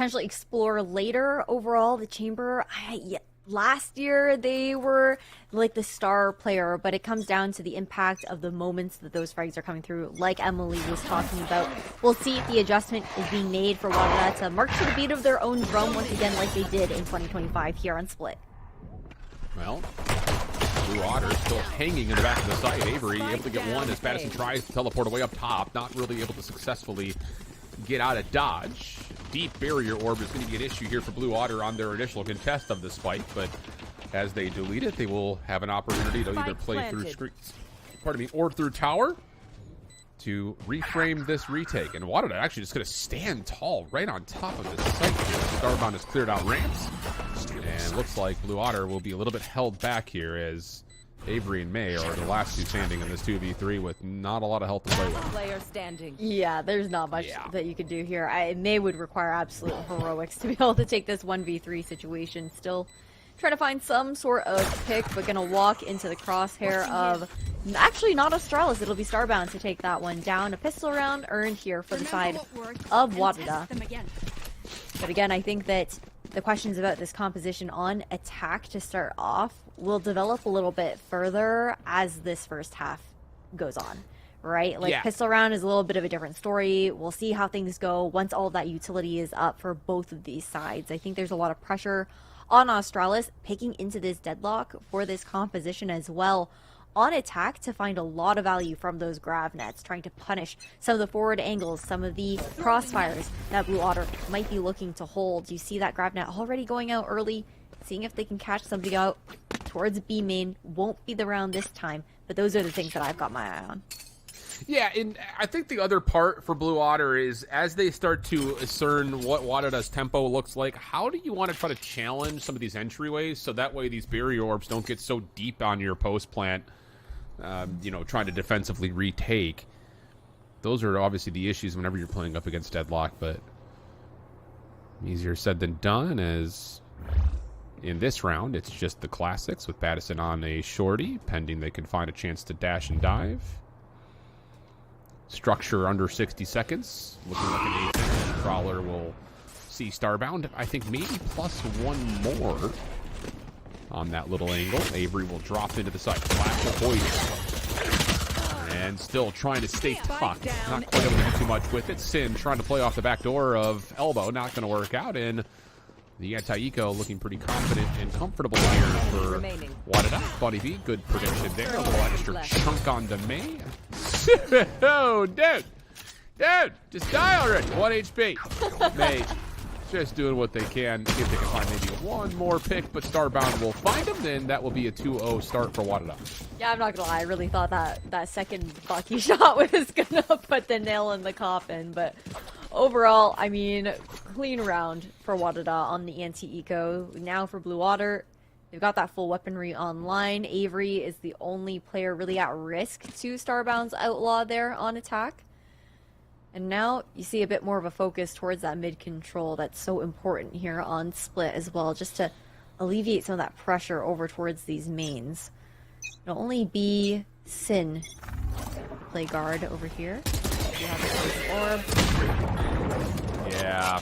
potentially explore later. Overall, the Chamber, last year they were like the star player, but it comes down to the impact of the moments that those frags are coming through, like Emily was talking about. We'll see if the adjustment is being made for WADA to march to the beat of their own drum once again, like they did in 2025 here on Split. Well, Blue Otter still hanging in the back of the site. Avery able to get one as Madison tries to teleport away up top, not really able to successfully get out of dodge. Deep barrier orb is going to be an issue here for Blue Otter on their initial contest of the spike, but as they delete it, they will have an opportunity to either play through screens, or through tower to reframe this retake. And WADA actually just going to stand tall right on top of this site here. Starbound has cleared out ramps, and looks like Blue Otter will be a little bit held back here as Avery and May are the last two standing in this 2v3 with not a lot of health to play with. Player standing. Yeah, there's not much that you could do here. May would require absolute heroics to be able to take this 1v3 situation. Still trying to find some sort of pick, but gonna walk into the crosshair of actually not Australis. It'll be Starbound to take that one down. A pistol round earned here for the side of WADA. But again, I think that the questions about this composition on attack to start off will develop a little bit further as this first half goes on, right? Like, pistol round is a little bit of a different story. We'll see how things go once all of that utility is up for both of these sides. I think there's a lot of pressure on Australis picking into this deadlock for this composition as well on attack to find a lot of value from those grav nets, trying to punish some of the forward angles, some of the crossfires that Blue Otter might be looking to hold. You see that grav net already going out early, seeing if they can catch somebody out towards B main. Won't be the round this time, but those are the things that I've got my eye on. Yeah, and I think the other part for Blue Otter is as they start to discern what WADA's tempo looks like, how do you want to try to challenge some of these entryways so that way these barrier orbs don't get so deep on your post plant, trying to defensively retake. Those are obviously the issues whenever you're playing up against deadlock, but easier said than done as in this round it's just the classics with Madison on a shorty, pending they can find a chance to dash and dive. Structure under 60 seconds. Looking like an 8. Crawler will see Starbound. I think maybe plus one more on that little angle. Avery will drop into the site. Flash of poison. And still trying to stay tucked. Not quite able to do too much with it. Sin trying to play off the back door of Elbow. Not going to work out. And the anti-eco looking pretty confident and comfortable here for WADA. Bunny B, good prediction there. A little extra chunk on to May. Oh, dude, just die already. 1 HP. May just doing what they can. See if they can find maybe one more pick, but Starbound will find him. Then that will be a 2-0 start for WADA. Yeah, I'm not gonna lie. I really thought that second Bucky shot was gonna put the nail in the coffin, but overall, I mean, clean round for WADA on the anti-eco. Now for Blue Otter, they've got that full weaponry online. Avery is the only player really at risk to Starbound's Outlaw there on attack. And now you see a bit more of a focus towards that mid control that's so important here on Split as well, just to alleviate some of that pressure over towards these mains. It'll only be Sin play guard over here. You have the orb. Yeah.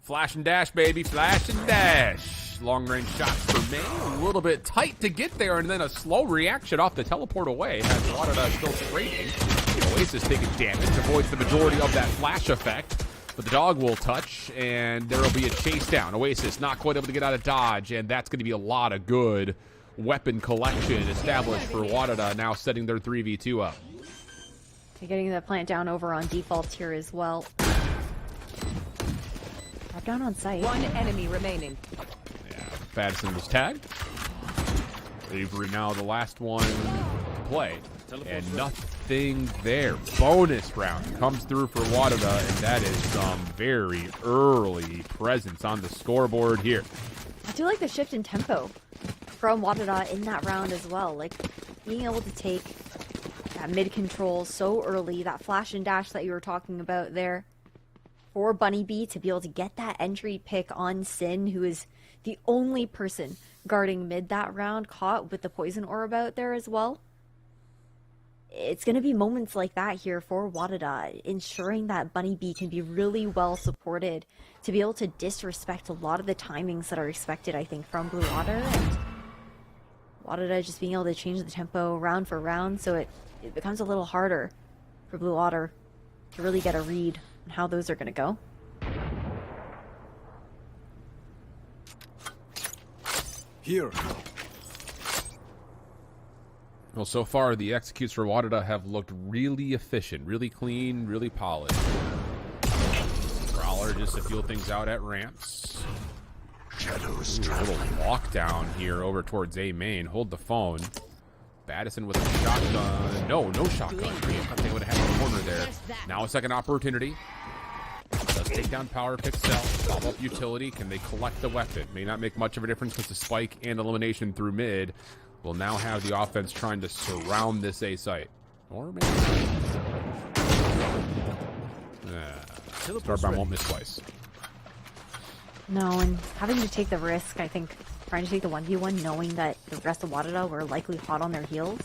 Flash and dash, baby. Flash and dash. Long range shots for May. A little bit tight to get there, and then a slow reaction off the teleport away. Has WADA still trading. Oasis taking damage. Avoids the majority of that flash effect. But the dog will touch, and there will be a chase down. Oasis not quite able to get out of dodge, and that's going to be a lot of good weapon collection established for WADA, now setting their 3v2 up. Okay, getting the plant down over on default here as well. Drop down on site. One enemy remaining. Yeah, Madison was tagged. Avery now the last one to play. And nothing there. Bonus round comes through for WADA, and that is some very early presence on the scoreboard here. I do like the shift in tempo from WADA in that round as well. Like, being able to take that mid control so early, that flash and dash that you were talking about there, for Bunny B to be able to get that entry pick on Sin, who is the only person guarding mid that round, caught with the poison orb out there as well. It's going to be moments like that here for WADA, ensuring that Bunny B can be really well supported to be able to disrespect a lot of the timings that are expected, I think, from Blue Water, and WADA just being able to change the tempo round for round, so it becomes a little harder for Blue Water to really get a read on how those are going to go. Here. Well, so far the executes for WADA have looked really efficient, really clean, really polished. Prowler just to feel things out at ramps. Shadows Ooh, a little lockdown here over towards A main. Hold the phone. Baddison with a shotgun. No shotgun. I thought they would have had a corner there. Now a second opportunity. Does take down power, pick cell, follow up utility. Can they collect the weapon? May not make much of a difference because the spike and elimination through mid will now have the offense trying to surround this A site. Or maybe Starbound won't miss twice. No, and having to take the risk, I think, trying to take the 1v1, knowing that the rest of WADA were likely hot on their heels.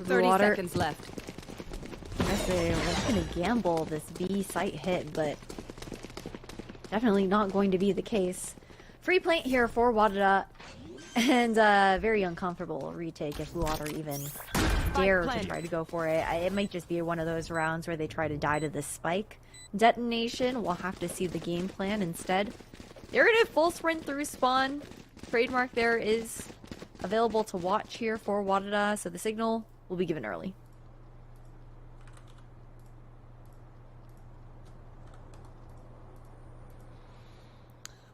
30 seconds left. I guess they were going to gamble this B site hit, but definitely not going to be the case. Free plant here for WADA, and very uncomfortable retake if Blue Water even dare to try to go for it. It might just be one of those rounds where they try to die to this spike detonation. We'll have to see the game plan instead. They're going to full sprint through spawn. Trademark there is available to watch here for WADA, so the signal will be given early.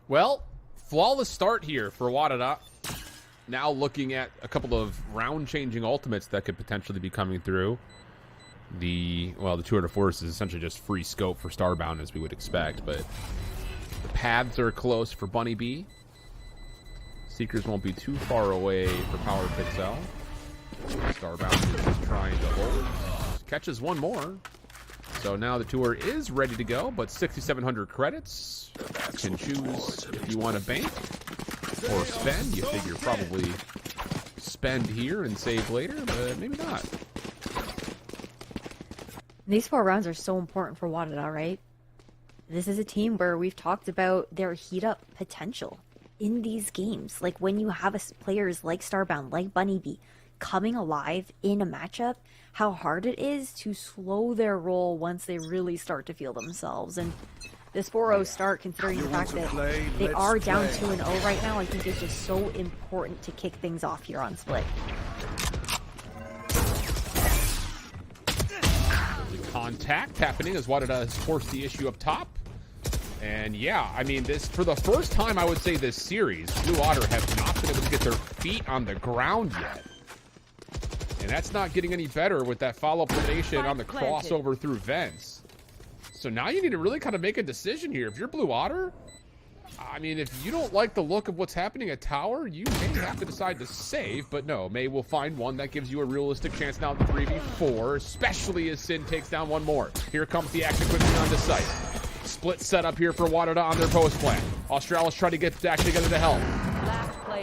Well, flawless start here for WADA. Now looking at a couple of round-changing ultimates that could potentially be coming through. The tour de force is essentially just free scope for Starbound, as we would expect, but the paths are close for Bunny B. Seekers won't be too far away for Power Pixel. Starbound is just trying to hold. Catches one more. So now the tour is ready to go, but 6,700 credits. You can choose if you want to bank or spend. You figure probably spend here and save later, but maybe not. These 4 rounds are so important for WADA, right? This is a team where we've talked about their heat-up potential in these games. Like when you have players like Starbound, like Bunny B, coming alive in a matchup, how hard it is to slow their roll once they really start to feel themselves. And this 4-0 start, considering the fact that they are down 2-0 right now, I think is just so important to kick things off here on Split. Contact happening as WADA has forced the issue up top. And yeah, I mean, this for the first time, I would say this series, Blue Water have not been able to get their feet on the ground yet. And that's not getting any better with that follow-up elimination on the crossover through vents. So now you need to really kind of make a decision here. If you're Blue Water, I mean, if you don't like the look of what's happening at Tower, you may have to decide to save. But no, May will find one that gives you a realistic chance now at the 3v4, especially as Sin takes down one more. Here comes the action quickly onto site. Split setup here for WADA on their post plan. Australis trying to actually get into help,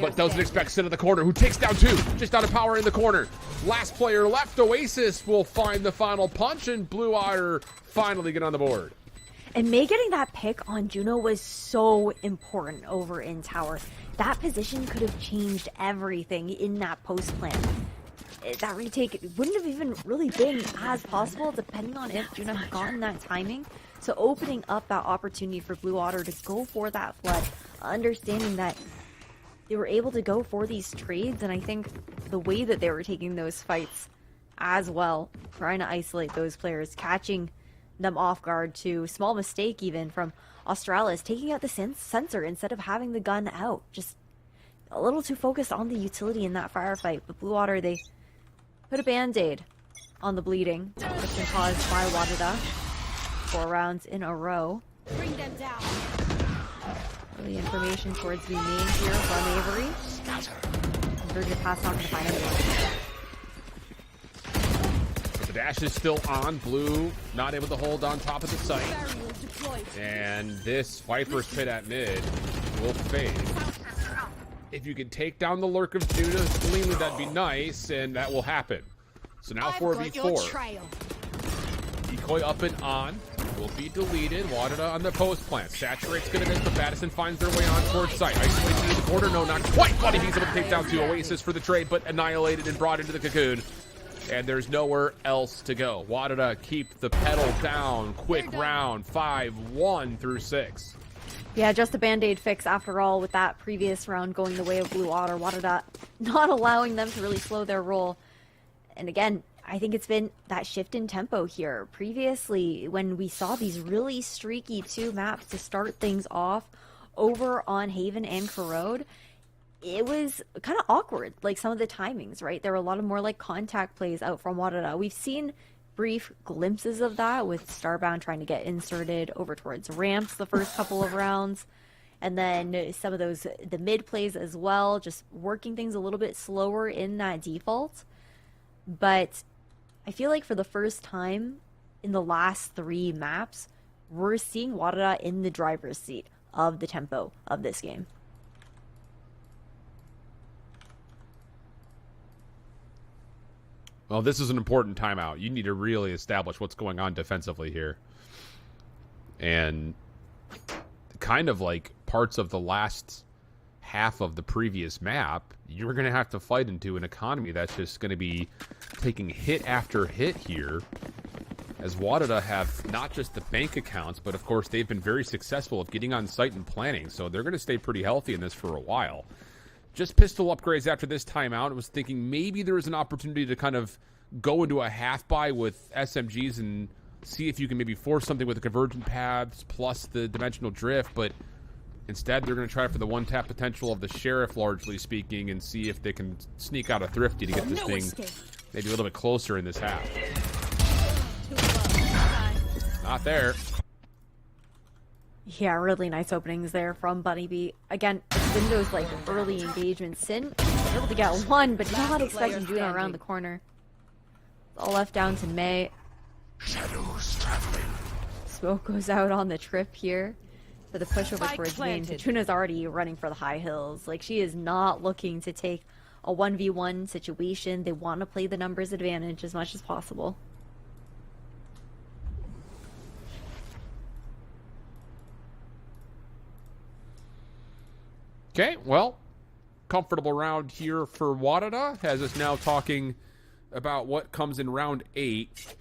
but doesn't expect Sin in the corner, who takes down 2. Just out of power in the corner. Last player left. Oasis will find the final punch, and Blue Water finally get on the board. And May getting that pick on Juno was so important over in Tower. That position could have changed everything in that post plan. That retake wouldn't have even really been as possible depending on if Juno had gotten that timing. So opening up that opportunity for Blue Water to go for that flood, understanding that they were able to go for these trades, and I think the way that they were taking those fights as well, trying to isolate those players, catching them off guard to small mistake even from Australis, taking out the sensor instead of having the gun out. Just a little too focused on the utility in that firefight. But Blue Water, they put a band-aid on the bleeding that's been caused by WADA 4 rounds in a row. Bring them down. Early information towards the main here from Avery. We're going to pass on to the final. The dash is still on. Blue not able to hold on top of the site. And this Viper's pit at mid will fade. If you can take down the lurk of Judah cleanly, that'd be nice, and that will happen. So now 4v4. Decoy up and on. will be deleted. WADA on the post plant. Saturate's going to miss, but Madison finds their way on towards site. Isolation in the corner. No, not quite. Buddy B's able to take down 2 Oasis for the trade, but annihilated and brought into the cocoon. And there's nowhere else to go. WADA keep the pedal down. Quick round. 5-1 through 6. Yeah, just a band-aid fix after all with that previous round going the way of Blue Water. WADA not allowing them to really slow their roll. And again, I think it's been that shift in tempo here. Previously, when we saw these really streaky 2 maps to start things off over on Haven and Corrode, it was kind of awkward, like some of the timings, right? There were a lot of more like contact plays out from WADA. We've seen brief glimpses of that with Starbound trying to get inserted over towards ramps the first couple of rounds. And then some of those, the mid plays as well, just working things a little bit slower in that default. But I feel like for the first time in the last 3 maps, we're seeing WADA in the driver's seat of the tempo of this game. Well, this is an important timeout. You need to really establish what's going on defensively here. And kind of like parts of the last half of the previous map, you're going to have to fight into an economy that's just going to be taking hit after hit here. As WADA have not just the bank accounts, but of course they've been very successful at getting on site and planning. So they're going to stay pretty healthy in this for a while. Just pistol upgrades after this timeout. I was thinking maybe there was an opportunity to kind of go into a half buy with SMGs and see if you can maybe force something with the convergent paths plus the dimensional drift, but instead they're going to try for the one-tap potential of the Sheriff, largely speaking, and see if they can sneak out a Thrifty to get this thing maybe a little bit closer in this half. Not there. Yeah, really nice openings there from Bunny B. Again, it's been those like early engagements. Sin able to get 1, but not expecting Juno around the corner. It's all left down to May. Shadows traveling. Smoke goes out on the trip here for the push over towards main. Juno's already running for the high hills. Like, she is not looking to take a 1v1 situation. They want to play the numbers advantage as much as possible. Okay, well, comfortable round here for WADA, has us now talking about what comes in round 8,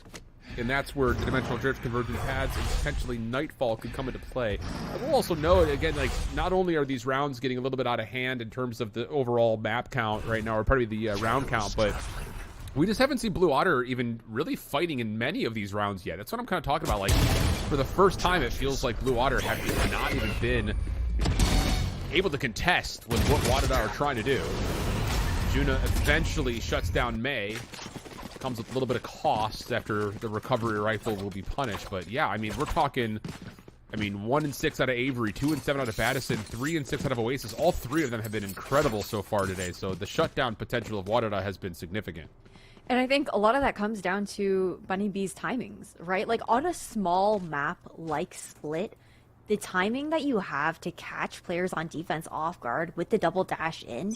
and that's where the dimensional drift, convergent paths, and potentially Nightfall could come into play. I will also note, again, like, not only are these rounds getting a little bit out of hand in terms of the overall map count right now, or probably the round count, but we just haven't seen Blue Water even really fighting in many of these rounds yet. That's what I'm kind of talking about. Like, for the first time, it feels like Blue Water have not even been able to contest with what WADA are trying to do. Juna eventually shuts down May. Comes with a little bit of cost after the recovery rifle will be punished. But yeah, I mean, we're talking, 1 and 6 out of Avery, 2 and 7 out of Madison, 3 and 6 out of Oasis. All 3 of them have been incredible so far today. So the shutdown potential of WADA has been significant. And I think a lot of that comes down to Bunny B's timings, right? Like, on a small map like Split, the timing that you have to catch players on defense off guard with the double dash in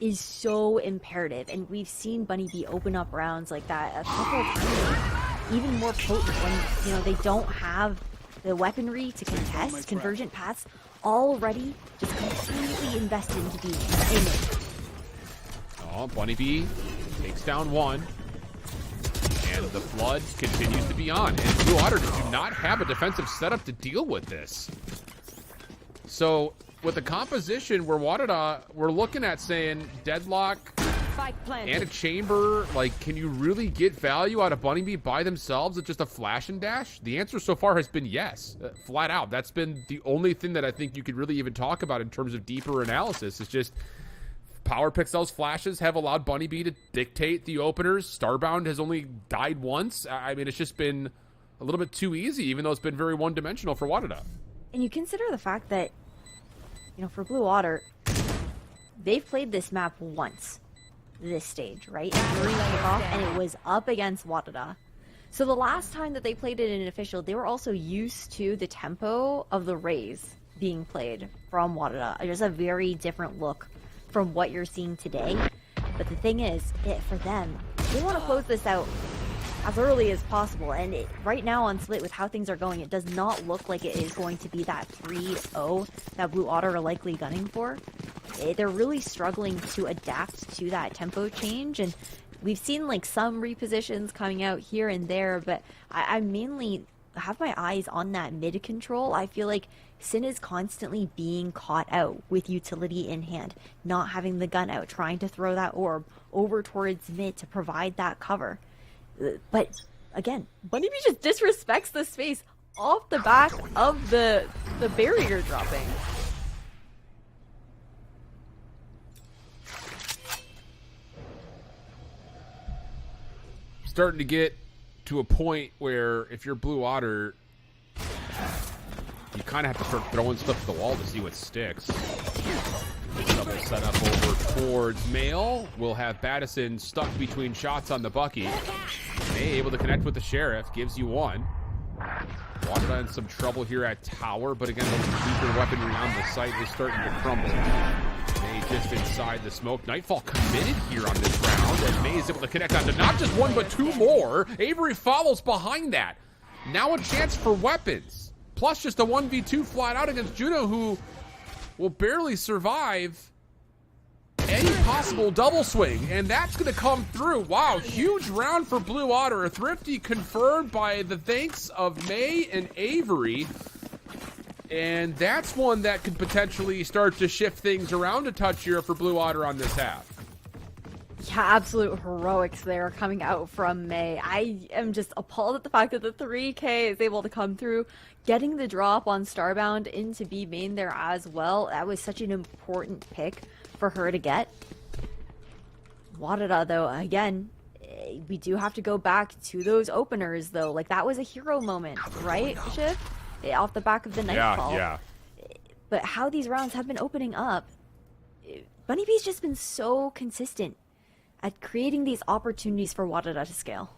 is so imperative. And we've seen Bunny B open up rounds like that a couple of times, even more potent when, they don't have the weaponry to contest. Convergent paths already just completely invested into being in it. Oh, Bunny B takes down 1. And the flood continues to be on. And Blue Water do not have a defensive setup to deal with this. So, with the composition where WADA, we're looking at saying Deadlock and a Chamber, like, can you really get value out of Bunny Bee by themselves with just a flash and dash? The answer so far has been yes, flat out. That's been the only thing that I think you could really even talk about in terms of deeper analysis. It's just Power Pixel's flashes have allowed Bunny Bee to dictate the openers. Starbound has only died once. I mean, it's just been a little bit too easy, even though it's been very one-dimensional for WADA. And you consider the fact that, for Blue Water, they've played this map once, this stage, right? During kickoff, and it was up against WADA. So the last time that they played it in an official, they were also used to the tempo of the Rays being played from WADA. There's a very different look from what you're seeing today. But the thing is, for them, they want to close this out as early as possible. And right now on Split, with how things are going, it does not look like it is going to be that 3-0 that Blue Otter are likely gunning for. They're really struggling to adapt to that tempo change, and we've seen like some repositions coming out here and there, but I mainly have my eyes on that mid control. I feel like Sin is constantly being caught out with utility in hand, not having the gun out, trying to throw that orb over towards mid to provide that cover. But again, Bunny Bee just disrespects the space off the back of the barrier dropping. Starting to get to a point where if you're Blue Otter, you kind of have to start throwing stuff at the wall to see what sticks. Double set up over towards Mail. We'll have Battison stuck between shots on the Bucky. May able to connect with the Sheriff, gives you one. WADA in some trouble here at Tower, but again, the weaker weaponry on the site is starting to crumble. May just inside the smoke. Nightfall committed here on this round, and May is able to connect onto not just one, but two more. Avery follows behind that. Now a chance for weapons. Plus just a 1v2 flat out against Juno, who will barely survive any possible double swing, and that's going to come through. Wow, huge round for Blue Otter. A Thrifty confirmed by the thanks of May and Avery. And that's one that could potentially start to shift things around a touch here for Blue Otter on this half. Yeah, absolute heroics there coming out from May. I am just appalled at the fact that the 3K is able to come through, getting the drop on Starbound into B main there as well. That was such an important pick for her to get. WADA, though, again, we do have to go back to those openers, though. Like, that was a hero moment, right, Shift? Off the back of the Nightfall. Yeah. But how these rounds have been opening up, Bunny Bee's just been so consistent at creating these opportunities for WADA to scale.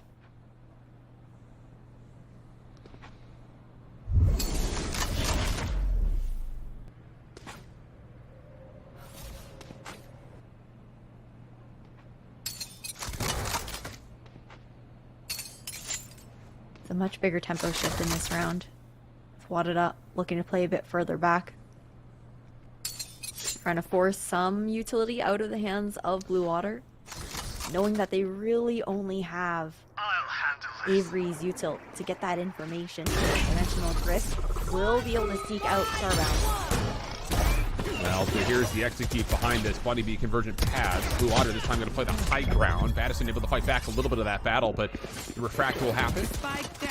It's a much bigger tempo shift in this round. WADA looking to play a bit further back. Trying to force some utility out of the hands of Blue Otter, knowing that they really only have Avery's util to get that information. Dimensional Drift will be able to seek out Starbound. Well, so here's the execute behind this. Bunny Bee convergent pass. Blue Otter this time going to play the high ground. Battison able to fight back a little bit of that battle, but the refract will happen.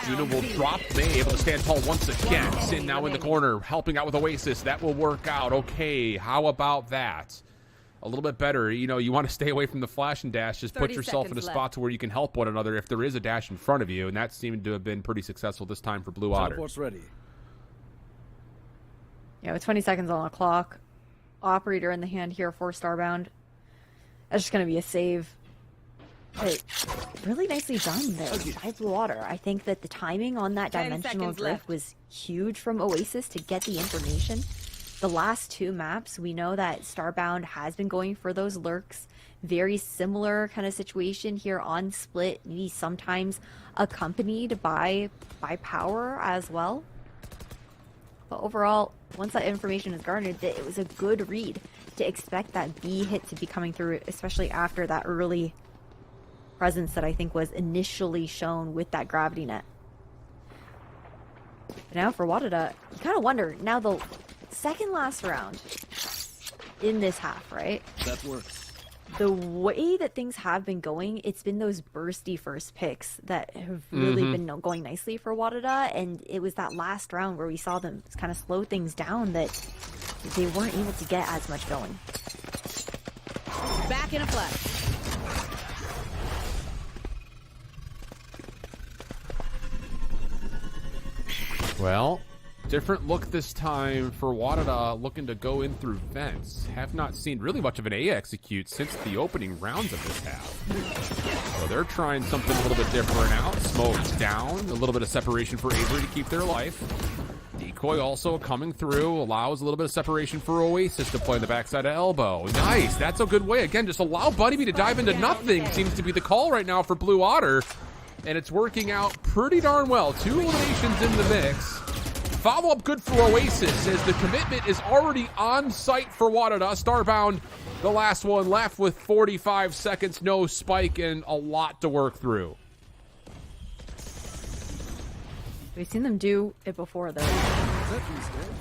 Juno will drop. May able to stand tall once again. Sin now in the corner, helping out with Oasis. That will work out. Okay, how about that? A little bit better. You know, you want to stay away from the flash and dash. Just put yourself in a spot to where you can help one another if there is a dash in front of you, and that seemed to have been pretty successful this time for Blue Otter. Teleport's ready. Yeah, with 20 seconds on the clock. Operator in the hand here for Starbound. That's just going to be a save. But really nicely done there by Blue Otter. I think that the timing on that dimensional drift was huge from Oasis to get the information. The last two maps, we know that Starbound has been going for those lurks. Very similar kind of situation here on Split, maybe sometimes accompanied by power as well. But overall, once that information is garnered, it was a good read to expect that B hit to be coming through, especially after that early presence that I think was initially shown with that gravity net. But now for WADA, you kind of wonder, now the second last round in this half, right? That works. The way that things have been going, it's been those bursty first picks that have really been going nicely for WADA, and it was that last round where we saw them kind of slow things down that they weren't able to get as much going. Back in a flash. Well, different look this time for WADA, looking to go in through vents. Have not seen really much of an A execute since the opening rounds of this half. So they're trying something a little bit different out. Smoke's down. A little bit of separation for Avery to keep their life. Decoy also coming through. Allows a little bit of separation for Oasis to play on the backside of Elbow. Nice. That's a good way. Again, just allow Bunny Bee to dive into nothing. Seems to be the call right now for Blue Otter. and it's working out pretty darn well. 2 eliminations in the mix. Follow-up good for Oasis, as the commitment is already on site for WADA. Starbound, the last one left with 45 seconds, no spike, and a lot to work through. We've seen them do it before, though.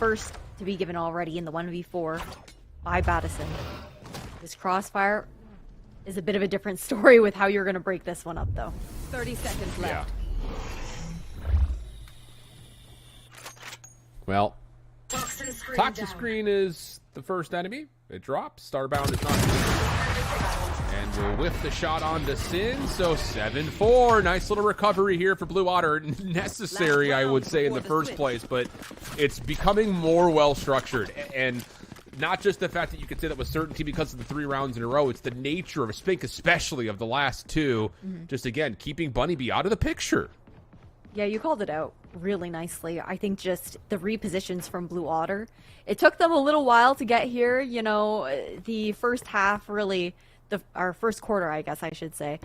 First to be given already in the 1v4 by Battison. This crossfire is a bit of a different story with how you're going to break this one up, though. 30 seconds left. Well, toxic screen is the first enemy. It drops. Starbound is not. And we'll whiff the shot onto Sin. So 7-4. Nice little recovery here for Blue Otter. Necessary, I would say, in the first place, but it's becoming more well-structured. And not just the fact that you could say that with certainty because of the 3 rounds in a row. It's the nature of Spink, especially of the last 2. Just, again, keeping Bunny Bee out of the picture. Yeah, you called it out really nicely. I think just the repositions from Blue Otter, it took them a little while to get here. You know, the first half really, our first quarter, I guess I should say,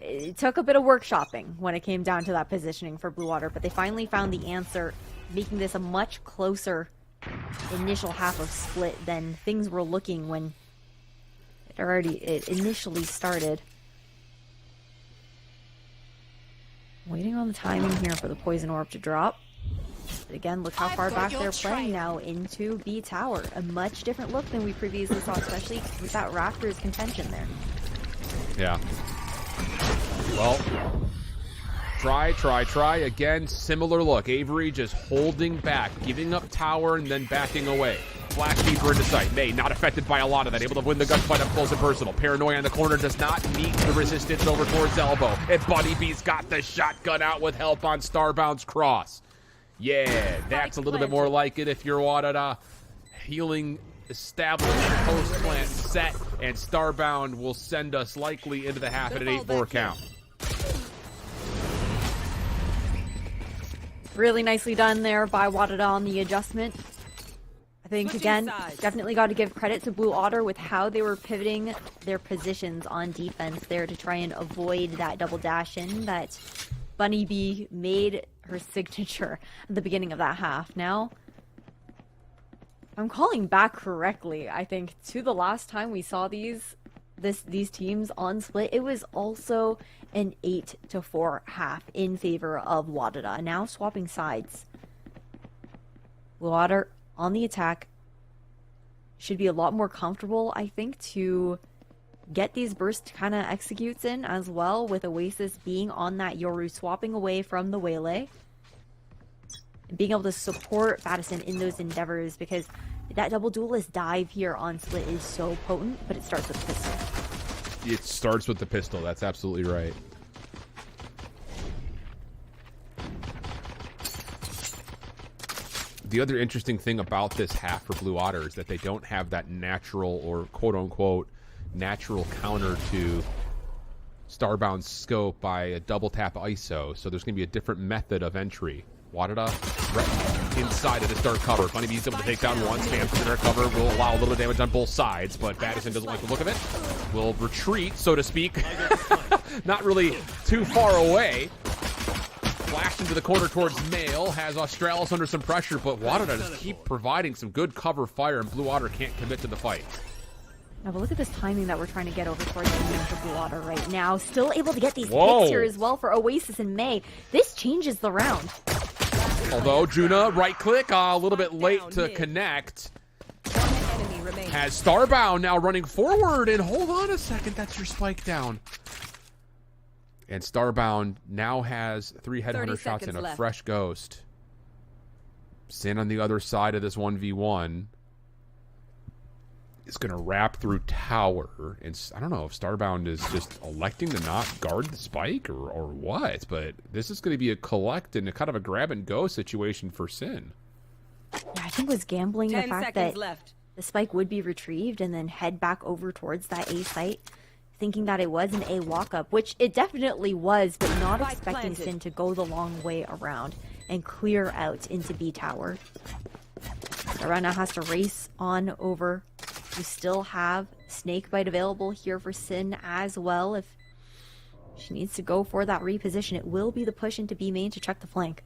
it took a bit of workshopping when it came down to that positioning for Blue Otter, but they finally found the answer, making this a much closer initial half of split than things were looking when it initially started. Waiting on the timing here for the poison orb to drop. But again, look how far back they're playing now into B tower. A much different look than we previously saw, especially with that Raptors contention there. Yeah. Well, try. Again, similar look. Avery just holding back, giving up tower and then backing away. Flash deeper into sight. May not affected by a lot of that. Able to win the gunfight up close and personal. Paranoia in the corner does not meet the resistance over towards elbow. And Bunny Bee's got the shotgun out with help on Starbound's cross. Yeah, that's a little bit more like it if you're WADA. Healing established, post-plant set, and Starbound will send us likely into the half at an 8-4 count. Really nicely done there by WADA on the adjustment. I think, again, definitely got to give credit to Blue Otter with how they were pivoting their positions on defense there to try and avoid that double dash in that Bunny Bee made her signature at the beginning of that half. Now, I'm calling back correctly, I think, to the last time we saw these teams on split. It was also an 8-4 half in favor of WADA. Now swapping sides. Blue Otter on the attack should be a lot more comfortable, I think, to get these burst kind of executes in as well, with Oasis being on that Yoru, swapping away from the Waylay and being able to support Battison in those endeavors, because that double duelist dive here on split is so potent, but it starts with the pistol. It starts with the pistol. That's absolutely right. The other interesting thing about this half for Blue Otter is that they don't have that natural, or quote-unquote natural counter to Starbound's scope by a double-tap ISO, so there's going to be a different method of entry. WADA right inside of the start cover. Bunny Bee's able to take down one, stands for their cover, will allow a little damage on both sides, but Battison doesn't like the look of it. Will retreat, so to speak. Not really too far away. Flashed into the corner towards Mail, has Australis under some pressure, but WADA just keep providing some good cover fire, and Blue Otter can't commit to the fight. Now, but look at this timing that we're trying to get over towards the end for Blue Otter right now. Still able to get these picks here as well for Oasis and May. This changes the round. Although Juna, right-click, a little bit late to connect. Has Starbound now running forward, and hold on a second, that's your spike down. And Starbound now has 3 headhunter shots and a fresh ghost. Sin on the other side of this 1v1 is going to wrap through tower. And I don't know if Starbound is just electing to not guard the spike or what, but this is going to be a collect and a kind of a grab and go situation for Sin. Yeah, I think was gambling the fact that the spike would be retrieved and then head back over towards that A site, thinking that it was an A walk-up, which it definitely was, but not expecting Sin to go the long way around and clear out into B tower. Arana has to race on over. We still have Snakebite available here for Sin as well if She needs to go for that reposition. It will be the push into B main to check the flank.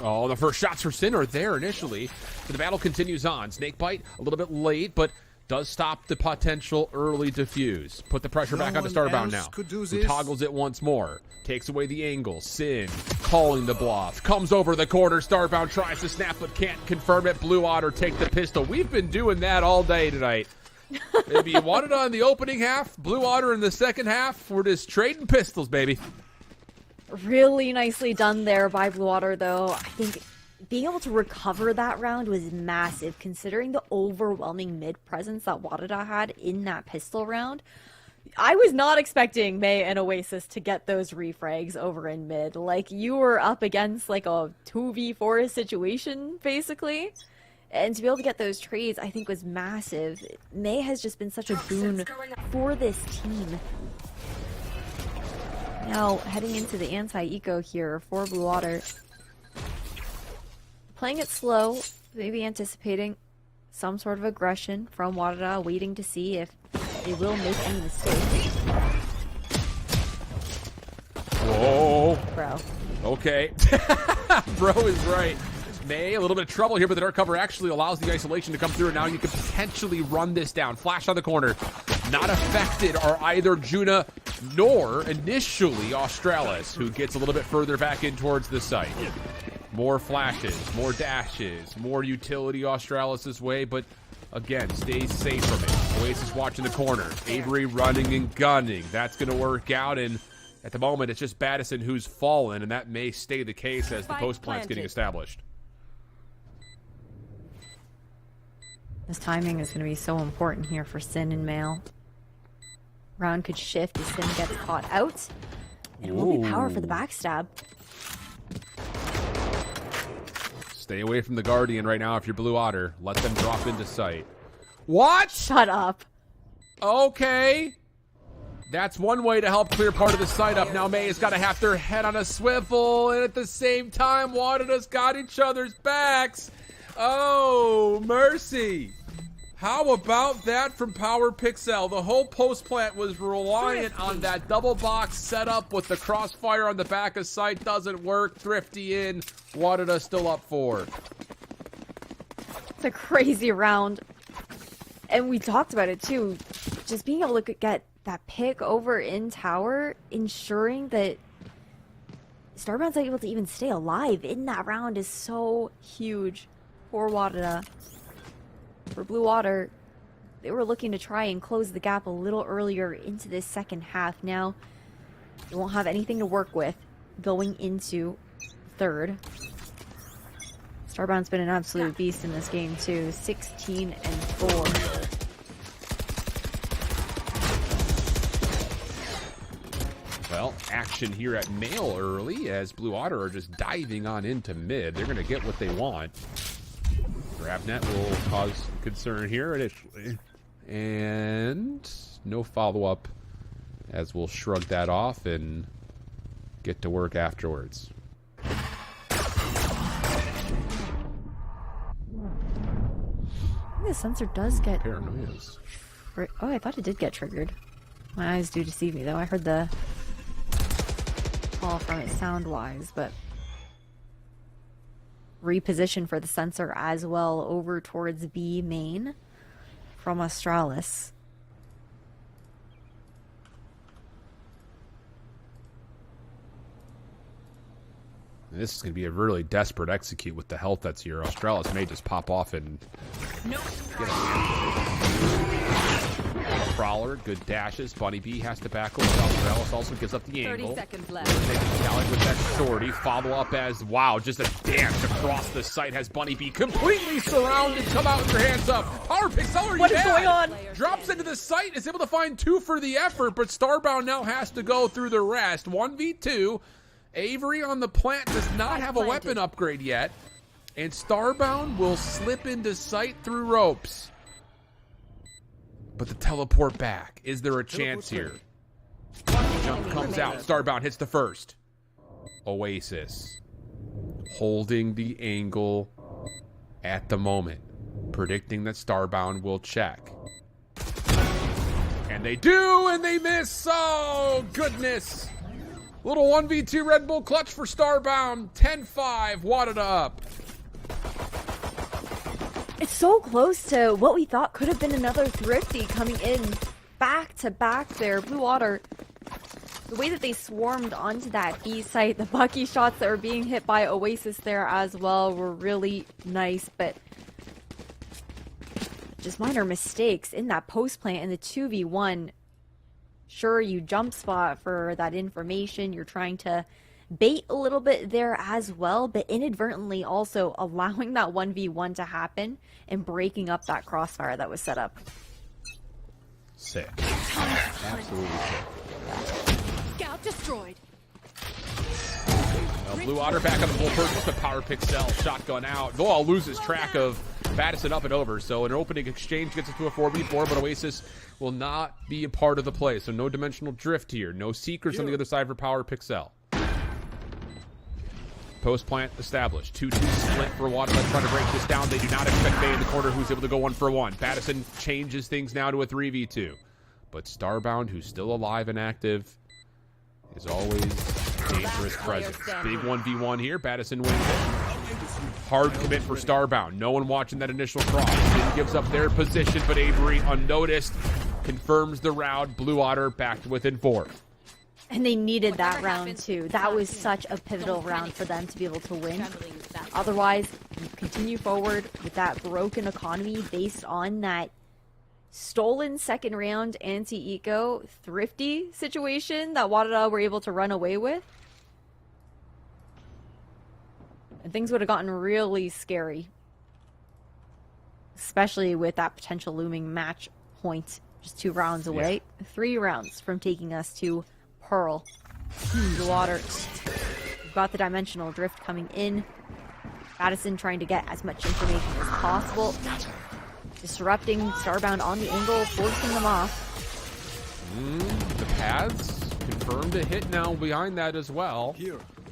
Oh, the first shots for Sin are there initially. But the battle continues on. Snakebite a little bit late, but does stop the potential early defuse. Put the pressure back onto Starbound now. Who toggles it once more. Takes away the angle. Sin calling the bluff. Comes over the corner. Starbound tries to snap but can't confirm it. Blue Otter take the pistol. We've been doing that all day tonight. If you wanted on the opening half, Blue Otter in the second half, we're just trading pistols, baby. Really nicely done there by Blue Water, though. I think being able to recover that round was massive, considering the overwhelming mid presence that WADA had in that pistol round. I was not expecting May and Oasis to get those refrags over in mid. Like, you were up against, like, a 2v4 situation, basically. And to be able to get those trades, I think, was massive. May has just been such a boon for this team. Now, heading into the anti-eco here for Blue Water. Playing it slow, maybe anticipating some sort of aggression from WADA, waiting to see if they will make any mistakes. Whoa. Bro. Okay. Bro is right. May, a little bit of trouble here, but the dark cover actually allows the isolation to come through, and now you can potentially run this down. Flash on the corner. Not affected are either Juna nor initially Australis, who gets a little bit further back in towards the site. More flashes, more dashes, more utility Australis' way, but again, stays safe from it. Oasis watching the corner. Avery running and gunning. That's going to work out, and at the moment, it's just Baddison who's fallen, and that may stay the case as the post plant's getting established. This timing is going to be so important here for Sin and Mail. Round could shift as Sin gets caught out. And it will be power for the backstab. Stay away from the Guardian right now if you're Blue Otter. Let them drop into sight. What? Shut up. Okay. That's one way to help clear part of the site up. Now May has got to have their head on a swivel, and at the same time, WADA's got each other's backs. Oh, mercy. How about that from Power Pixel? The whole post plant was reliant on that double box setup with the crossfire on the back of site. Doesn't work. Thrifty in. WADA still up 4. It's a crazy round. And we talked about it too. Just being able to get that pick over in tower, ensuring that Starbound's able to even stay alive in that round is so huge for WADA. For Blue Water, they were looking to try and close the gap a little earlier into this second half. Now, they won't have anything to work with going into third. Starbound's been an absolute beast in this game too. 16-4. Well, action here at Mail early as Blue Water are just diving on into mid. They're going to get what they want. GrabNet will cause concern here initially. And no follow-up as we'll shrug that off and get to work afterwards. The sensor does get... Paranoias. Oh, I thought it did get triggered. My eyes do deceive me, though. I heard the call from it sound-wise, but... reposition for the sensor as well over towards B main from Australis. This is going to be a really desperate execute with the health that's here. Australis may just pop off and get a Prowler, good dashes. Bunny B has to back over. Australis also gives up the angle. 30 seconds left. Challenge with that shorty. Follow up as, wow, just a dance across the site has Bunny B completely surrounded. Come out with your hands up. Power Pixel, are you What is mad? going on? Drops into the site, is able to find 2 for the effort, but Starbound now has to go through the rest. 1v2. Avery on the plant does not have a weapon upgrade yet, and Starbound will slip into sight through ropes. But the teleport back. Is there a chance here? Jump comes out. Starbound hits the first. Oasis holding the angle at the moment, predicting that Starbound will check. And they do, and they miss. Oh, goodness. Little 1v2 Red Bull clutch for Starbound. 10-5, WADA up. It's so close to what we thought could have been another Thrifty coming in back to back there. Blue Water, the way that they swarmed onto that B site, the Bucky shots that were being hit by Oasis there as well were really nice, but just minor mistakes in that post plant in the 2v1. Sure, you jump spot for that information. You're trying to bait a little bit there as well, but inadvertently also allowing that 1v1 to happen and breaking up that crossfire that was set up. Sick. Absolutely sick. Scout destroyed. Blue Otter back on the full purchase, but Power Pixel shotgun out. Voal loses track of Madison up and over, so an opening exchange gets us to a 4v4, but Oasis will not be a part of the play, so no dimensional drift here. No Seekers on the other side for Power Pixel. Post plant established. 2-2 split for WADA. Let's try to break this down. They do not expect Bay in the corner, who's able to go 1-for-1. Madison changes things now to a 3v2. But Starbound, who's still alive and active, is always dangerous presence. Big 1v1 here. Madison wins it. Hard commit for Starbound. No one watching that initial cross. Then gives up their position, but Avery, unnoticed, confirms the round. Blue Otter back to within 4. And they needed that round too. That was such a pivotal round for them to be able to win. Otherwise, you continue forward with that broken economy based on that stolen second round anti-eco Thrifty situation that WADA were able to run away with. And things would have gotten really scary. Especially with that potential looming match point just 2 rounds away. 3 rounds from taking us to Pearl. The water. We've got the dimensional drift coming in. Madison trying to get as much information as possible. Disrupting Starbound on the angle, forcing them off. The pads confirmed a hit now behind that as well.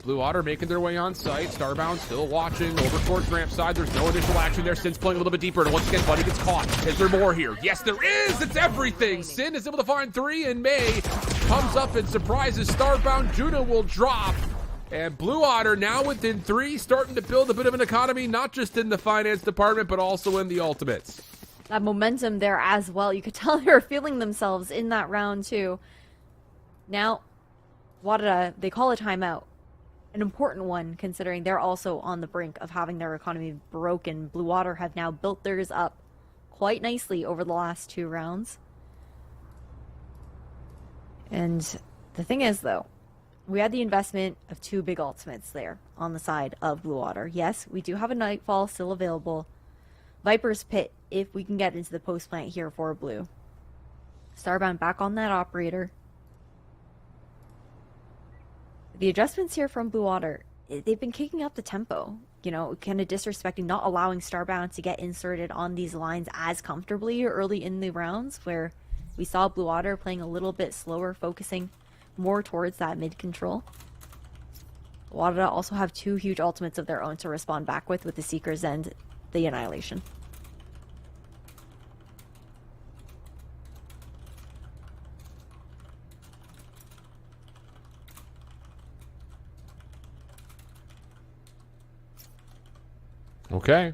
Blue Otter making their way on site. Starbound still watching over towards ramp side. There's no initial action there. Sin's playing a little bit deeper, and once again, Buddy gets caught. Is there more here? Yes, there is! It's everything! Sin is able to find 3, and May comes up and surprises Starbound. Judah will drop. And Blue Otter now within 3, starting to build a bit of an economy, not just in the finance department, but also in the ultimates. That momentum there as well. You could tell they were feeling themselves in that round too. Now, WADA, they call a timeout. An important one, considering they're also on the brink of having their economy broken. Blue Water have now built theirs up quite nicely over the last 2 rounds. And the thing is, though, we had the investment of 2 big ultimates there on the side of Blue Water. Yes, we do have a Nightfall still available. Viper's Pit, if we can get into the post plant here for Blue. Starbound back on that operator. The adjustments here from Blue Water, they've been kicking up the tempo. You know, kind of disrespecting, not allowing Starbound to get inserted on these lines as comfortably early in the rounds, where we saw Blue Water playing a little bit slower, focusing more towards that mid control. WADA also have 2 huge ultimates of their own to respond back with the Seekers and the Annihilation. Okay.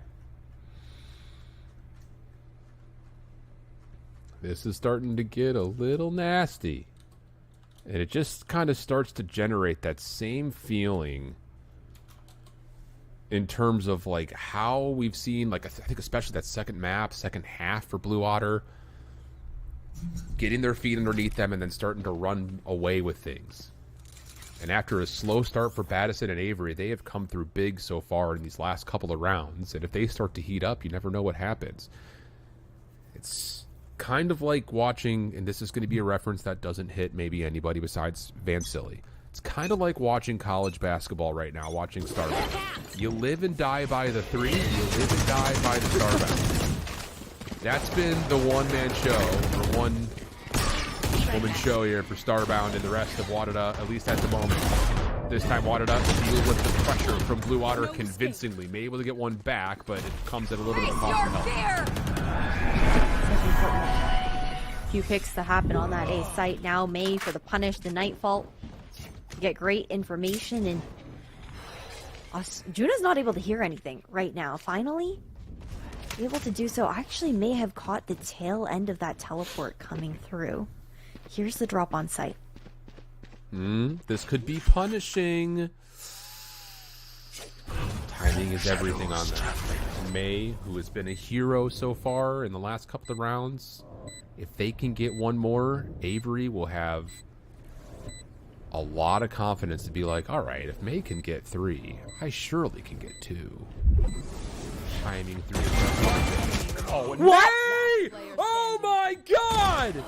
This is starting to get a little nasty. And it just kind of starts to generate that same feeling in terms of like how we've seen, like I think especially that second half for Blue Otter, getting their feet underneath them and then starting to run away with things. And after a slow start for Madison and Avery, they have come through big so far in these last couple of rounds. And if they start to heat up, you never know what happens. It's kind of like watching, and this is going to be a reference that doesn't hit maybe anybody besides Van Silly. It's kind of like watching college basketball right now, watching Starbound. You live and die by the 3, you live and die by the Starbound. That's been the one-man show, or one one-woman show here for Starbound and the rest of WADA, at least at the moment. This time WADA deal with the pressure from Blue Water convincingly. May able to get one back, but it comes at a little bit of cost of help. Few picks to happen on that A site now. May for the punish, the Nightfall. To get great information, and Juna's not able to hear anything right now. Finally, able to do so. Actually may have caught the tail end of that teleport coming through. Here's the drop on site. This could be punishing. Timing is everything on that. May, who has been a hero so far in the last couple of rounds, if they can get one more, Avery will have a lot of confidence to be like, all right, if May can get 3, I surely can get 2. Timing through the oh, and what? May! Oh my God!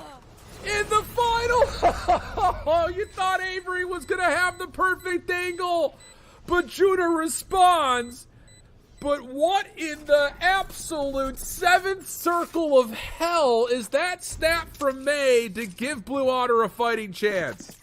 In the final, you thought Avery was gonna have the perfect angle, but Juna responds. But what in the absolute 7th circle of hell is that snap from May to give Blue Otter a fighting chance?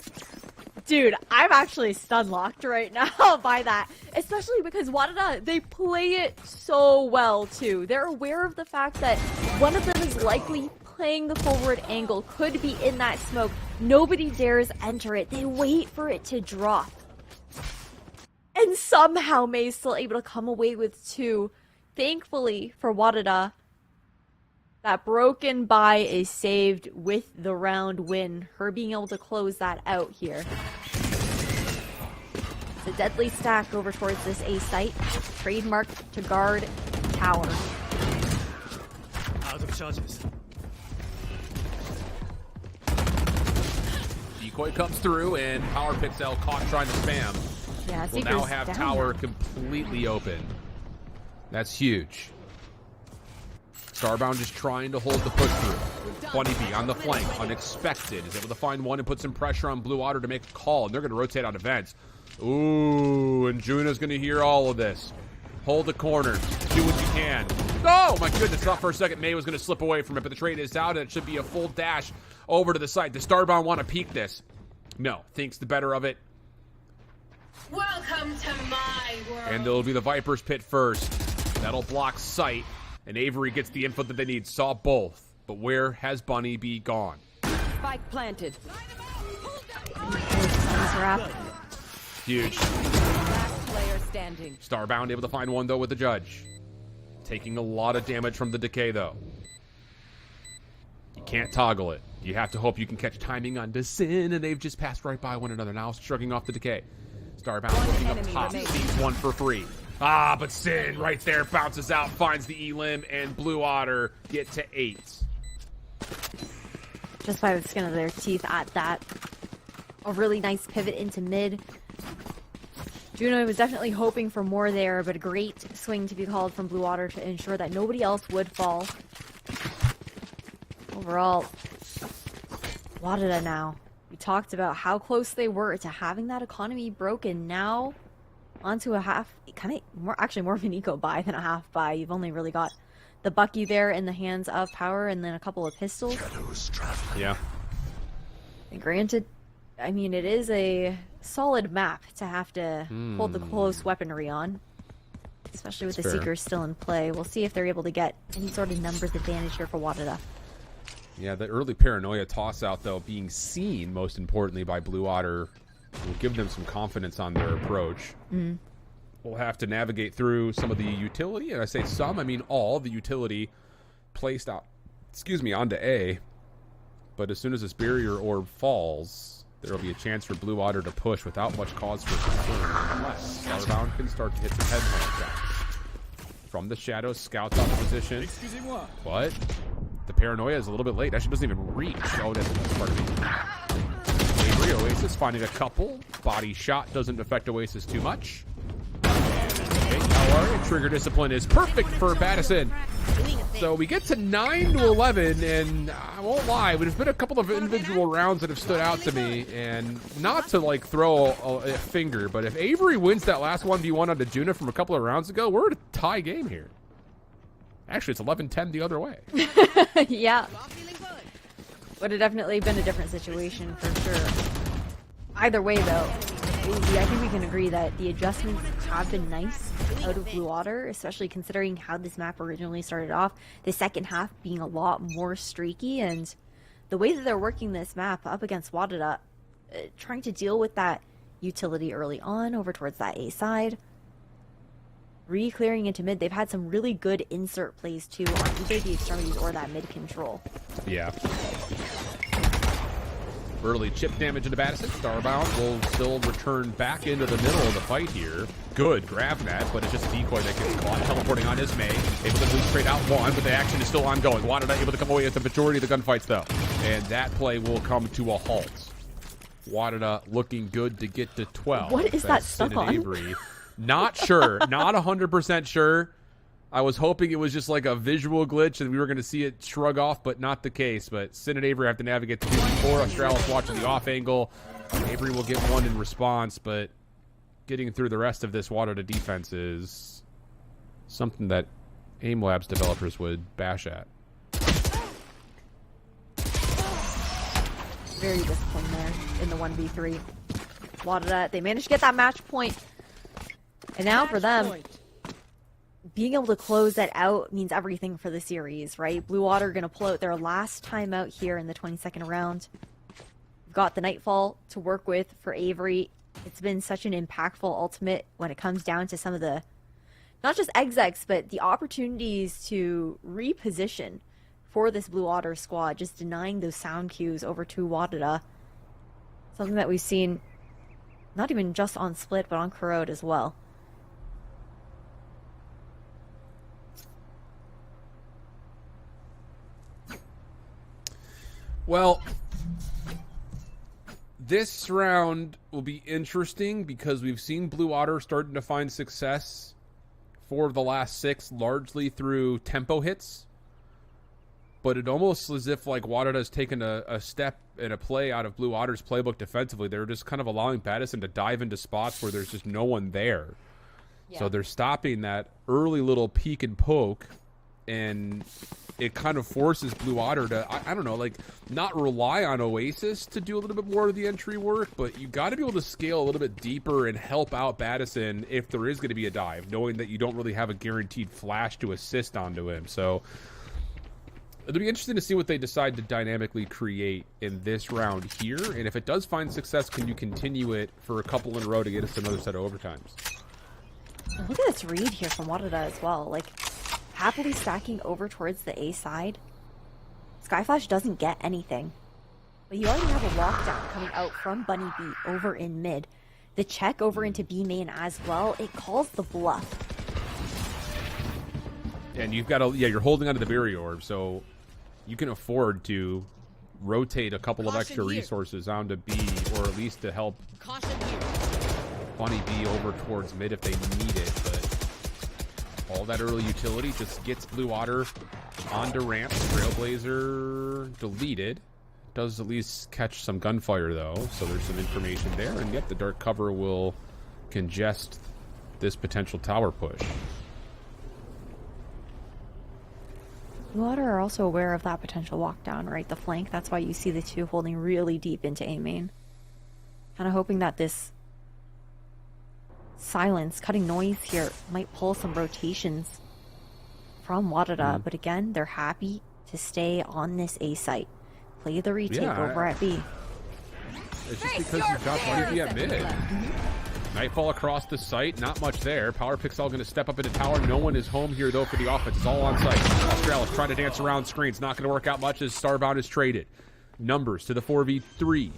Dude, I'm actually stun locked right now by that. Especially because WADA, they play it so well too. They're aware of the fact that one of them is likely playing the forward angle, could be in that smoke. Nobody dares enter it. They wait for it to drop. And somehow May's still able to come away with 2. Thankfully for WADA, that broken buy is saved with the round win. Her being able to close that out here. The deadly stack over towards this A site. Trademarked to guard tower. Out of charges. Decoy comes through and Power Pixel caught trying to spam. Yeah, We'll now have tower completely open. That's huge. Starbound just trying to hold the push through. Bunny B on the flank, unexpected, is able to find one and put some pressure on Blue Otter to make a call, and they're going to rotate on events. Ooh, and Juna's going to hear all of this. Hold the corner, do what you can. Oh my goodness, thought for a second May was going to slip away from it, but the trade is out, and it should be a full dash over to the site. Does Starbound want to peek this? No, thinks the better of it. Welcome to my world. And it'll be the Viper's Pit first. That'll block sight. And Avery gets the info that they need. Saw both. But where has Bunny B gone? Spike planted. Huge. Last player standing. Starbound able to find one, though, with the judge. Taking a lot of damage from the decay, though. You can't toggle it. You have to hope you can catch timing on Sin, and they've just passed right by one another. Now shrugging off the decay. Starbound looking up top, sees one for free. Ah, but Sin right there bounces out, finds the E-Limb, and Blue Otter get to 8. Just by the skin of their teeth at that. A really nice pivot into mid. Juno was definitely hoping for more there, but a great swing to be called from Blue Water to ensure that nobody else would fall. Overall, WADA now. We talked about how close they were to having that economy broken. Now, onto a half, kind of more, actually more of an eco buy than a half buy. You've only really got the Bucky there in the hands of Power, and then a couple of pistols. Yeah. And granted, I mean, it is a solid map to have to hold the close weaponry on, especially with the Seekers still in play. We'll see if they're able to get any sort of numbers advantage here for WADA. Yeah, the early paranoia toss-out, though, being seen, most importantly, by Blue Otter, will give them some confidence on their approach. We'll have to navigate through some of the utility, and I say some, I mean all the utility placed out, onto A. But as soon as this barrier orb falls, there will be a chance for Blue Otter to push without much cause for concern, unless Starbound can start to hit some headhunt shots. From the shadows, scouts off the position. What? The paranoia is a little bit late. Actually doesn't even reach. Oh, that's part of me. Avery, Oasis finding a couple. Body shot doesn't affect Oasis too much. And trigger discipline is perfect for Battison. So we get to 9-11, and I won't lie, there's been a couple of individual rounds that have stood out to me, and not to like throw a finger, but if Avery wins that last 1v1 onto Juna from a couple of rounds ago, we're at a tie game here. Actually, it's 11-10 the other way. Yeah. Would have definitely been a different situation for sure. Either way, though, I think we can agree that the adjustments have been nice out of Blue Water, especially considering how this map originally started off. The second half being a lot more streaky, and the way that they're working this map up against WADA, trying to deal with that utility early on over towards that A side. Re-clearing into mid, they've had some really good insert plays too on either the extremities or that mid control. Yeah. Early chip damage into Madison. Starbound will still return back into the middle of the fight here. Good grab that, but it's just a decoy that gets caught. Teleporting on Ismay. Able to move straight out one, but the action is still ongoing. WADA able to come away with the majority of the gunfights though. And that play will come to a halt. WADA looking good to get to 12. What is that stuck on? Avery. Not sure. Not 100% sure. I was hoping it was just like a visual glitch and we were going to see it shrug off, but not the case. But Sin and Avery have to navigate the 2v4. Australis watching the off angle. Avery will get one in response, but getting through the rest of this WADA defense is something that Aim Labs developers would bash at. Very disciplined there in the 1v3. WADA, they managed to get that match point. And now for them, being able to close that out means everything for the series, right? Blue Water going to pull out their last time out here in the 22nd round. We've got the Nightfall to work with for Avery. It's been such an impactful ultimate when it comes down to some of the, not just execs, but the opportunities to reposition for this Blue Water squad, just denying those sound cues over to WADA. Something that we've seen not even just on Split, but on Corrode as well. Well, this round will be interesting because we've seen Blue Water starting to find success for the last 6, largely through tempo hits. But it almost as if like WADA has taken a step and a play out of Blue Water's playbook defensively. They're just kind of allowing Madison to dive into spots where there's just no one there. Yeah. So they're stopping that early little peek and poke, and it kind of forces Blue Water to, I don't know, like, not rely on Oasis to do a little bit more of the entry work, but you got to be able to scale a little bit deeper and help out Madison if there is going to be a dive, knowing that you don't really have a guaranteed flash to assist onto him. So it'll be interesting to see what they decide to dynamically create in this round here, and if it does find success, can you continue it for a couple in a row to get us another set of overtimes? Look at this read here from WADA as well. Like, happily stacking over towards the A side. Skyflash doesn't get anything. But you already have a lockdown coming out from Bunny B over in mid. The check over into B main as well. It calls the bluff. And you've got to, yeah, you're holding onto the barrier orb, so you can afford to rotate a couple of extra resources onto B, or at least to help Bunny B over towards mid if they need it. But all that early utility just gets Blue Water onto ramp. Trailblazer deleted. Does at least catch some gunfire though, so there's some information there. And yet the dark cover will congest this potential tower push. Blue Water are also aware of that potential lockdown, right? The flank. That's why you see the two holding really deep into A main. Kind of hoping that this silence, cutting noise here, might pull some rotations from WADA, but again, they're happy to stay on this A site. Play the retake over at B. It's just because you've got Bunny B at mid. Nightfall across the site, not much there. Power Pixel going to step up into tower. No one is home here though for the offense. It's all on site. Australis trying to dance around screens. Not going to work out much as Starbound is traded. Numbers to the 4v3.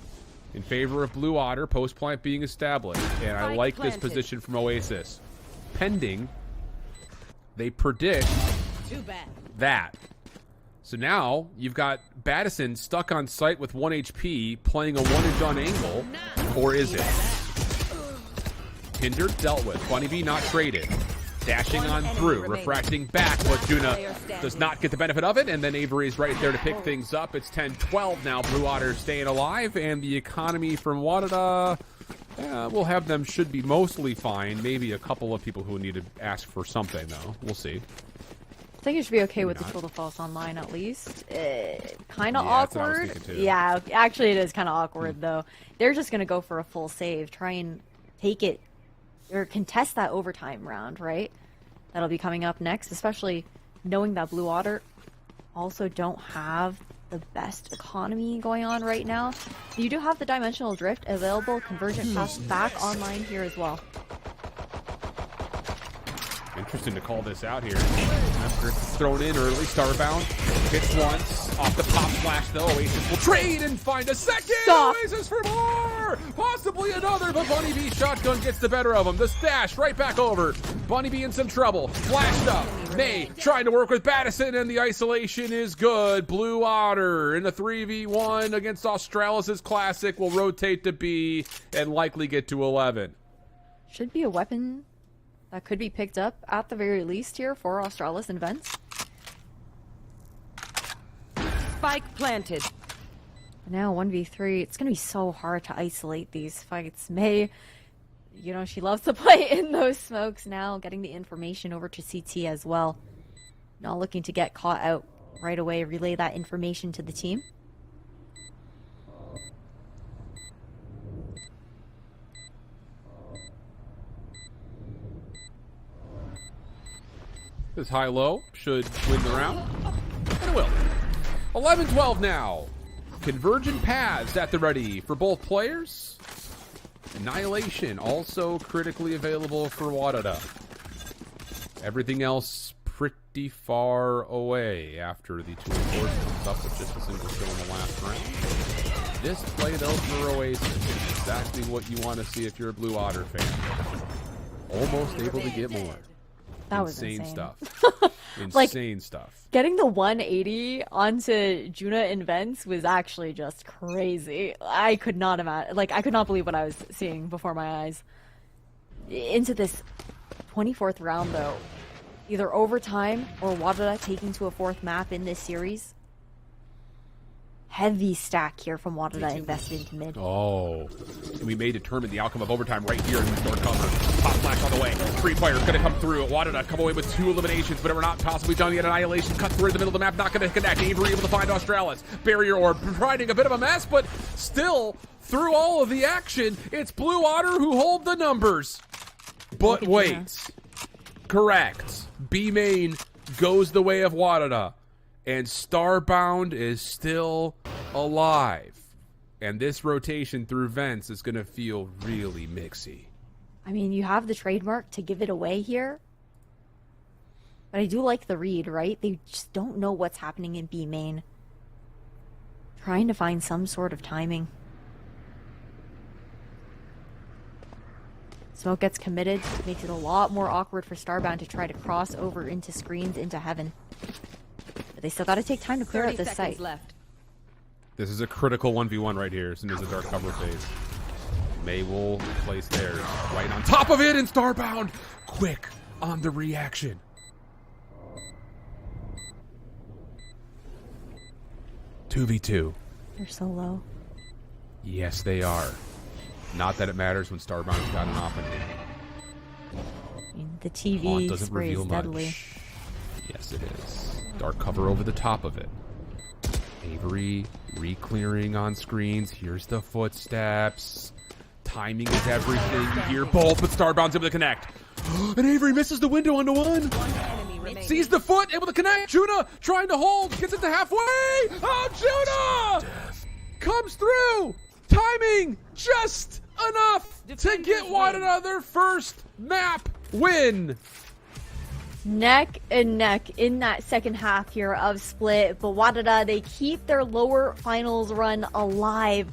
In favor of Blue Water, post plant being established. And I like this position from Oasis. Pending, they predict that. So now you've got Madison stuck on site with 1 HP playing a 1-inch on angle. Or is it? Hindered, dealt with. Bunny B not traded. Dashing on through, refracting back, but Juna does not get the benefit of it, and then Avery's right there to pick things up. It's 10-12 now. Blue Water staying alive, and the economy from WADA, we'll have them should be mostly fine. Maybe a couple of people who need to ask for something, though. We'll see. I think you should be okay with the Tour de False online at least. Kind of Yeah, that's what I was awkward. thinking too. Yeah, actually it is kind of awkward though. They're just gonna go for a full save, try and take it or contest that overtime round, right? That'll be coming up next, especially knowing that Blue Water also don't have the best economy going on right now. You do have the Dimensional Drift available, Convergent Pass back online here as well. Interesting to call this out here. After it's thrown in early, Starbound hits once. Off the pop flash though, Oasis will trade and find a second! Stop. Oasis for more! Possibly another, but Bunny Bee shotgun gets the better of him. The stash right back over. Bunny Bee in some trouble. Flashed up. May trying to work with Battison, and the isolation is good. Blue Otter in a 3v1 against Australis' Classic will rotate to B and likely get to 11. Should be a weapon that could be picked up at the very least here for Australis and Vents. Spike planted. Now 1v3, it's gonna be so hard to isolate these fights. May, you know, she loves to play in those smokes now, getting the information over to CT as well. Not looking to get caught out right away, relay that information to the team. This high-low should win the round, and it will. 11-12 now. Convergent paths at the ready for both players. Annihilation also critically available for WADA. Everything else pretty far away after the 2 and 4 comes up with just a single kill in the last round. This play though for Oasis is exactly what you want to see if you're a Blue Otter fan. Almost able to get more. That was insane insane. stuff. Insane stuff. Getting the 180 onto Juna and Vents was actually just crazy. I could not imagine, like, I could not believe what I was seeing before my eyes. Into this 24th round, though, either overtime or WADA taking to a 4th map in this series. Heavy stack here from WADA invested into mid. Oh, and we may determine the outcome of overtime right here in the door cover. Pop flash on the way. Free Fire going to come through. WADA come away with 2 eliminations, but we're not possibly done yet. Annihilation cut through in the middle of the map, not going to connect. Avery able to find Australis. Barrier Orb providing a bit of a mess, but still, through all of the action, it's Blue Otter who hold the numbers. But wait. Correct. B main goes the way of WADA. And Starbound is still alive. And this rotation through Vents is going to feel really mixy. I mean, you have the trademark to give it away here. But I do like the read, right? They just don't know what's happening in B main. Trying to find some sort of timing. Smoke gets committed, makes it a lot more awkward for Starbound to try to cross over into screens into heaven. But they still got to take time to clear out this site. Left. This is a critical 1v1 right here as soon as the dark cover phase. May will place theirs right on top of it, and Starbound quick on the reaction. Two v 2. They're so low. Yes, they are. Not that it matters when Starbound's got an op in it. I mean, the TV Haunt doesn't spray is reveal deadly. much. Yes, it is. Dark cover over the top of it. Avery re-clearing on screens. Here's the footsteps. Timing is everything. You hear both, but Starbound's able to connect. And Avery misses the window onto one. Sees the foot, able to connect. Juna trying to hold, gets it to halfway. Oh, Juna comes through. Timing just enough to get WADA their first map win. Neck and neck in that second half here of Split, but WADA, they keep their lower finals run alive